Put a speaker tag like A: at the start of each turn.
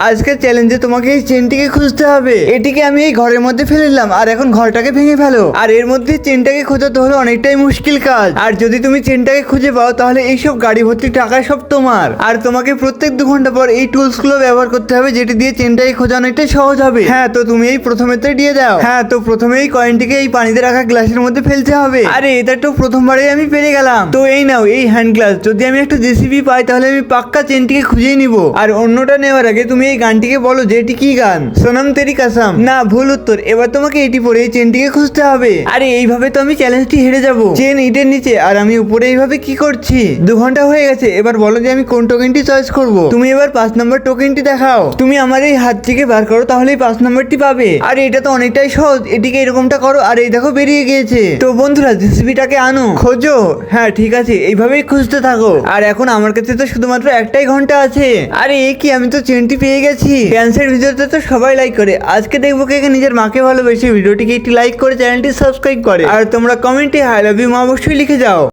A: আজকের চ্যালেঞ্জে তোমাকে এই চেনটিকে খুঁজতে হবে। এটিকে আমি এই ঘরের মধ্যে ফেলে দিলাম, আর এখন ঘরটাকে ভেঙে ফেলো। আর এর মধ্যে চেনটাকে খোঁজাতে হলো অনেকটাই মুশকিল কাজ। আর যদি তুমি চেনটাকে খুঁজে পাও তাহলে এইসব গাড়ি ভর্তি টাকা সব তোমার। আর তোমাকে প্রত্যেক 2 ঘন্টা পর এই টুলস গুলো ব্যবহার করতে হবে, যেটি দিয়ে চেনটাকে খোঁজা অনেকটাই সহজ হবে। হ্যাঁ, তো তুমি এই প্রথমেতেই দিয়ে দাও। হ্যাঁ, তো প্রথমে এই কয়েনটিকে এই পানিতে রাখা গ্লাসের মধ্যে ফেলতে হবে। আরে এটা তো প্রথমবারেই আমি পেরে গেলাম। তো এই নাও এই হ্যান্ড গ্লাস। যদি আমি একটা জেসিবি পাই তাহলে আমি পাক্কা চেনটিকে খুঁজেই নিব। আর অন্যটা নেওয়ার আগে তুমি এই গানটিকে বলো যে এটি কি গান। সোনাম তেরি কাসাম। না, ভুল উত্তর। এবার তোমাকে এটি পরে এই চেনটিকে খুঁজতে হবে। আরে এইভাবে তো আমি চ্যালেঞ্জটি হেরে যাব। চেন ইটের নিচে আর আমি উপরে এইভাবে কি করছি। 2 ঘন্টা হয়ে গেছে। এবার বলো যে আমি কোন টোকেনটি চয়েস করব। তুমি এবার 5 নম্বর টোকেনটি দেখাও। তুমি আমার এই হাত থেকে বার করো, তাহলেই 5 নম্বরটি পাবে। আর এটা তো অনেকটাই সহজ। এটিকে এরকমটা করো, আর এই দেখো বেরিয়ে গিয়েছে। তো বন্ধুরা, জেসিবিটাকে আনো, খোঁজো। হ্যাঁ ঠিক আছে, এইভাবেই খুঁজতে থাকো। আর এখন আমার কাছে তো শুধুমাত্র একটাই ঘন্টা আছে। আরে এ কি, আমি তো চেনটি পেয়ে গেছি। ড্যান্সের ভিডিওতে তো সবাই লাইক করে, আজকে দেখবো কে নিজের মাকে ভালোবেসে ভিডিওটিকে একটি লাইক করে চ্যানেলটি সাবস্ক্রাইব করে। আর তোমরা কমেন্টে আই লাভ ইউ মা অবশ্যই লিখে যাও।